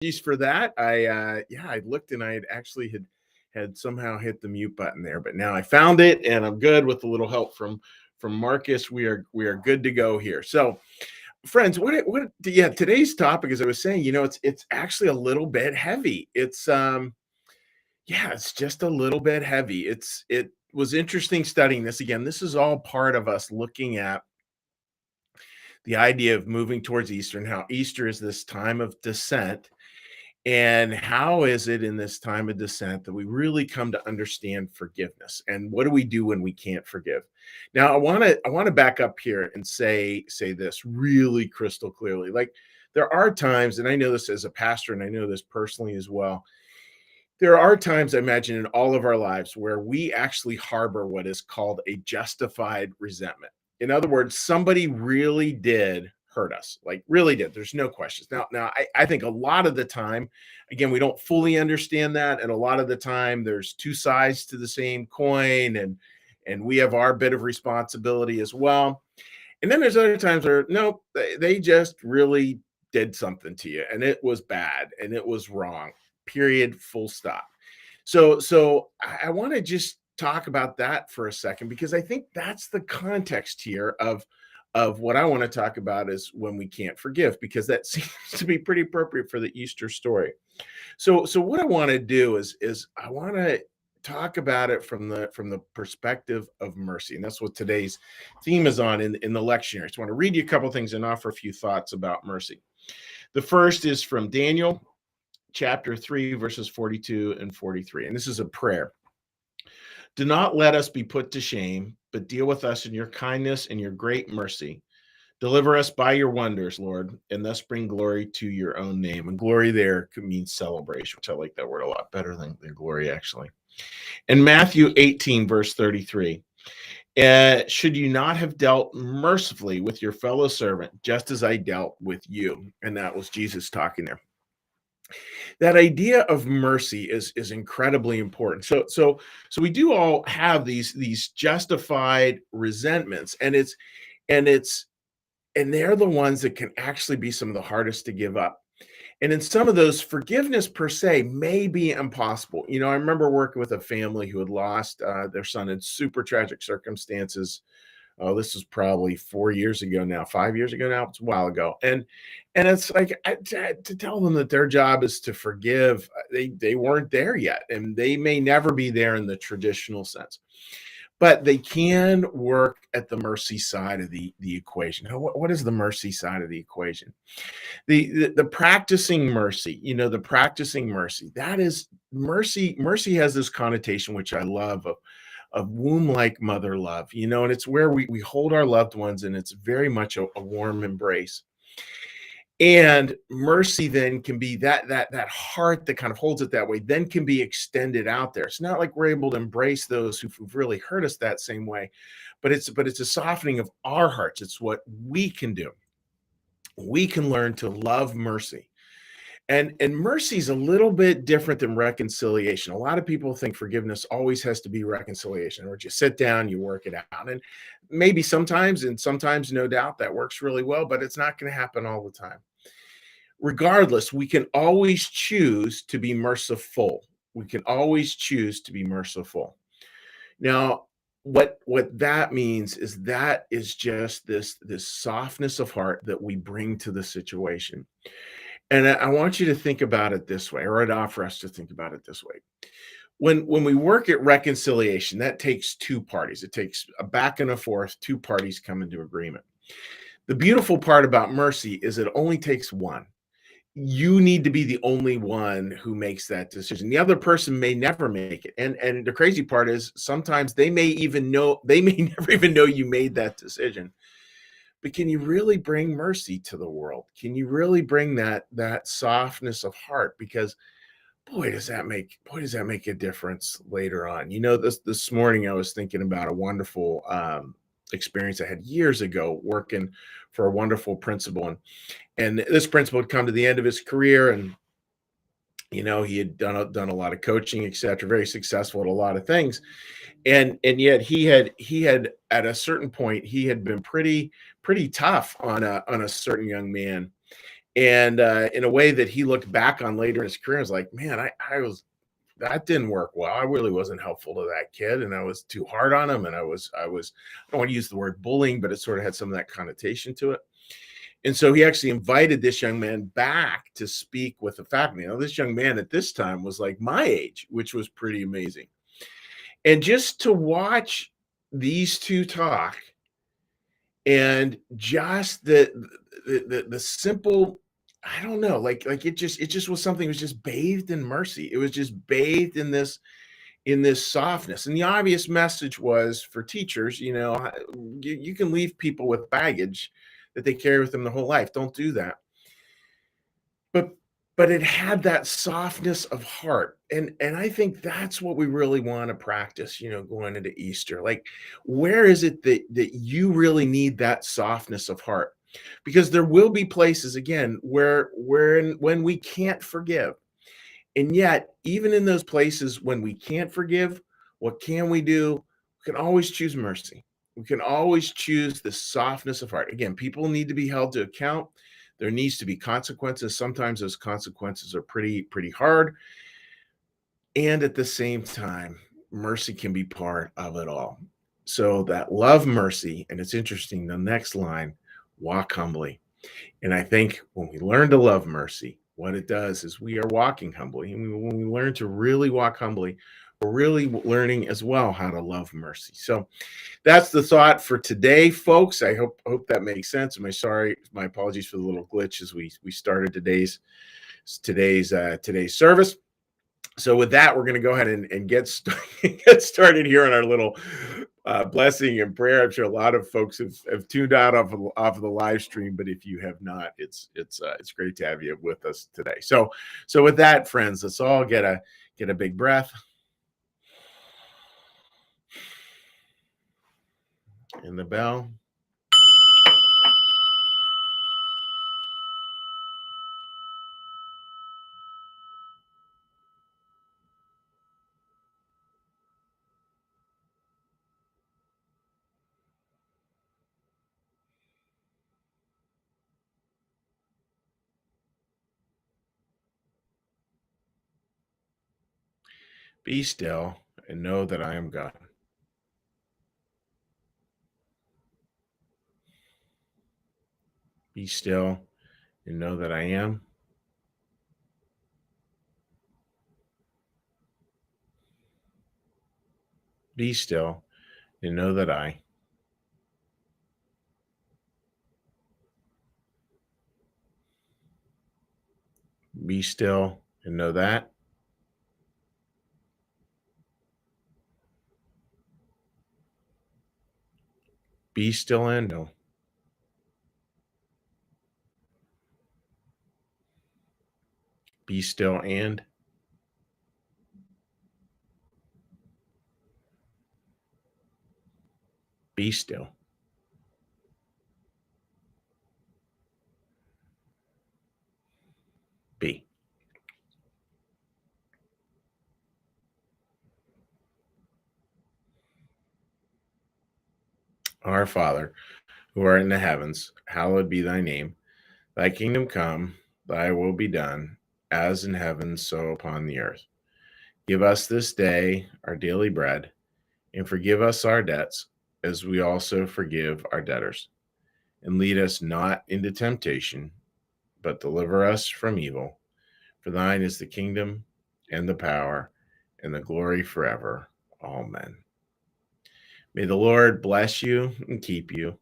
Apologies for that. I looked and I had actually had somehow hit the mute button there, but now I found it and I'm good with a little help from Marcus. We are good to go here. So, friends, yeah, today's topic, as I was saying, it's actually a little bit heavy. It's just a little bit heavy. It was interesting studying this again. This is all part of us looking at the idea of moving towards Easter and how Easter is this time of descent. And how is it in this time of descent that we really come to understand forgiveness? And what do we do when we can't forgive? Now, I want to back up here and say this really crystal clearly. Like there are times, and I know this as a pastor, and I know this personally as well. There are times, I imagine, in all of our lives where we actually harbor what is called a justified resentment. In other words, somebody really did hurt us, like really did. There's no questions. Now, I think a lot of the time, again, we don't fully understand that, and a lot of the time, there's two sides to the same coin, and we have our bit of responsibility as well. And then there's other times where no, they just really did something to you, and it was bad, and it was wrong. Period. Full stop. So I want to just talk about that for a second because I think that's the context here of what I want to talk about is when we can't forgive, because that seems to be pretty appropriate for the Easter story. So what I want to do is I want to talk about it from the perspective of mercy, and that's what today's theme is on in the lectionary. I just want to read you a couple things and offer a few thoughts about mercy. The first is from Daniel chapter 3, verses 42 and 43. And this is a prayer. Do not let us be put to shame, but deal with us in your kindness and your great mercy. Deliver us by your wonders, Lord, and thus bring glory to your own name. And glory there could mean celebration, which I like that word a lot better than glory, actually. In Matthew 18, verse 33, should you not have dealt mercifully with your fellow servant, just as I dealt with you? And that was Jesus talking there. That idea of mercy is incredibly important. So we do all have these justified resentments, and they're the ones that can actually be some of the hardest to give up. And in some of those, forgiveness per se may be impossible. I remember working with a family who had lost their son in super tragic circumstances. Oh, this was probably 4 years ago now, 5 years ago now. It's a while ago, and it's like to tell them that their job is to forgive. They weren't there yet, and they may never be there in the traditional sense, but they can work at the mercy side of the equation. Now, what is the mercy side of the equation? The practicing mercy. The practicing mercy. That is mercy. Mercy has this connotation, which I love, of womb-like mother love, and it's where we hold our loved ones, and it's very much a warm embrace. And mercy then can be that heart that kind of holds it that way, then can be extended out there. It's not like we're able to embrace those who've really hurt us that same way, but it's a softening of our hearts. It's what we can do. We can learn to love mercy. And mercy is a little bit different than reconciliation. A lot of people think forgiveness always has to be reconciliation, or you sit down, you work it out. And maybe sometimes, and sometimes, no doubt, that works really well, but it's not going to happen all the time. Regardless, we can always choose to be merciful. We can always choose to be merciful. Now, what that means is just this softness of heart that we bring to the situation. And I want you to think about it this way, or I'd offer us to think about it this way. When we work at reconciliation, that takes two parties. It takes a back and a forth, two parties come into agreement. The beautiful part about mercy is it only takes one. You need to be the only one who makes that decision. The other person may never make it. And the crazy part is sometimes they may never even know you made that decision. But can you really bring mercy to the world? Can you really bring that softness of heart? Because boy, does that make a difference later on. This morning I was thinking about a wonderful experience I had years ago working for a wonderful principal, and this principal had come to the end of his career, and he had done a lot of coaching, etc., very successful at a lot of things. And yet he had at a certain point he had been pretty tough on a certain young man, And in a way that he looked back on later in his career, was like, man, I was that didn't work well. I really wasn't helpful to that kid, and I was too hard on him. And I don't want to use the word bullying, but it sort of had some of that connotation to it. And so he actually invited this young man back to speak with the faculty. Now, this young man at this time was like my age, which was pretty amazing. And just to watch these two talk, and just the simple, I don't know, like it just was something, it was just bathed in mercy. It was just bathed in this softness. And the obvious message was for teachers, you can leave people with baggage that they carry with them the whole life. Don't do that. But it had that softness of heart. And I think that's what we really want to practice, going into Easter. Like, where is it that you really need that softness of heart? Because there will be places, again, where when we can't forgive. And yet, even in those places when we can't forgive, what can we do? We can always choose mercy. We can always choose the softness of heart. Again, people need to be held to account. There needs to be consequences. Sometimes those consequences are pretty hard. And at the same time, mercy can be part of it all. So that love mercy, and it's interesting, the next line, walk humbly. And I think when we learn to love mercy, what it does is we are walking humbly. And when we learn to really walk humbly, we're really learning as well how to love mercy. So that's the thought for today, folks. I hope that makes sense. My apologies for the little glitch as we started today's service. So with that, we're going to go ahead and get started here on our little blessing and prayer. I'm sure a lot of folks have tuned out off of the live stream, but if you have not, it's great to have you with us today. So with that, friends, let's all get a big breath. And the bell. Be still and know that I am God. Be still and know that I am. Be still and know that I. Be still and know that. Be still and know. Be still and. Be still. Be. Our Father, who art in the heavens, hallowed be thy name. Thy kingdom come, thy will be done, as in heaven, so upon the earth. Give us this day our daily bread, and forgive us our debts, as we also forgive our debtors. And lead us not into temptation, but deliver us from evil. For thine is the kingdom, and the power, and the glory forever. Amen. May the Lord bless you and keep you.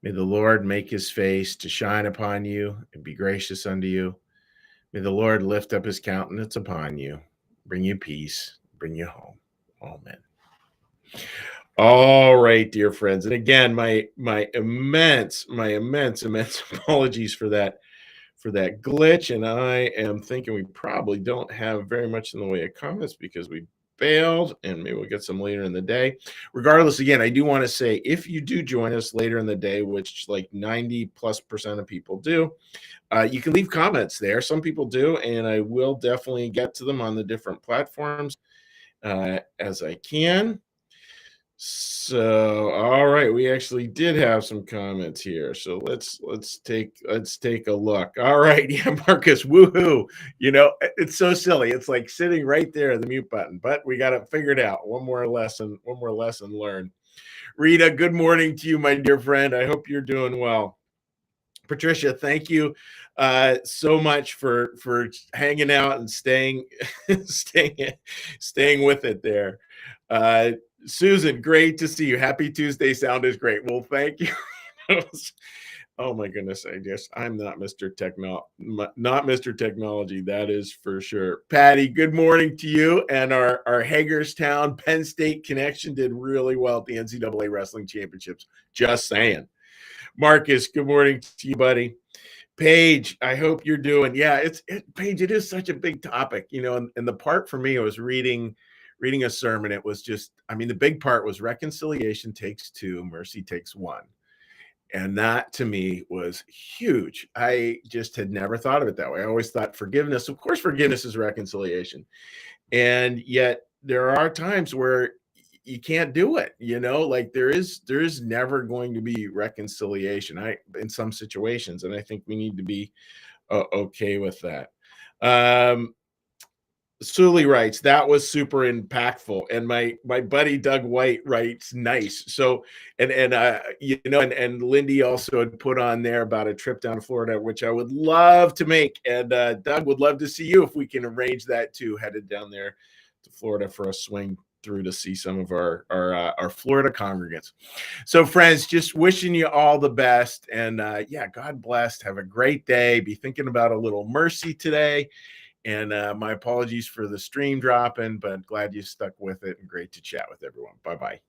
May the Lord make his face to shine upon you and be gracious unto you. May the Lord lift up his countenance upon you, bring you peace, bring you home. Amen. All right, dear friends. And again, my immense apologies for that glitch. And I am thinking we probably don't have very much in the way of comments because we failed, and maybe we'll get some later in the day. Regardless, again, I do want to say, if you do join us later in the day, which like 90+% of people do, you can leave comments there. Some people do, and I will definitely get to them on the different platforms as I can. So, all right, we actually did have some comments here. So let's take a look. All right, yeah, Marcus, woohoo! It's so silly. It's like sitting right there, the mute button, but we got it figured out. One more lesson learned. Rita, good morning to you, my dear friend. I hope you're doing well. Patricia, thank you so much for hanging out and staying staying staying with it there. Uh, Susan, great to see you. Happy Tuesday. Sound is great. Well, thank you. Oh my goodness, I'm not Mr. Technology, that is for sure. Patty, good morning to you. And our Hagerstown Penn State connection did really well at the NCAA Wrestling Championships. Just saying. Marcus, good morning to you, buddy. Paige, I hope you're doing. Yeah, Paige, it is such a big topic, and the part for me, I was reading a sermon. It was just, I mean, the big part was reconciliation takes two, mercy takes one. And that to me was huge. I just had never thought of it that way. I always thought forgiveness, of course, forgiveness is reconciliation. And yet there are times where you can't do it, like there is never going to be reconciliation in some situations, and I think we need to be okay with that. um Sully writes, that was super impactful. And my buddy Doug White writes, nice. So, and Lindy also had put on there about a trip down to Florida, which I would love to make. And Doug would love to see you if we can arrange that too, headed down there to Florida for a swing through to see some of our Florida congregants. So, friends, just wishing you all the best. And yeah, God bless. Have a great day. Be thinking about a little mercy today. And my apologies for the stream dropping, but glad you stuck with it and great to chat with everyone. Bye bye.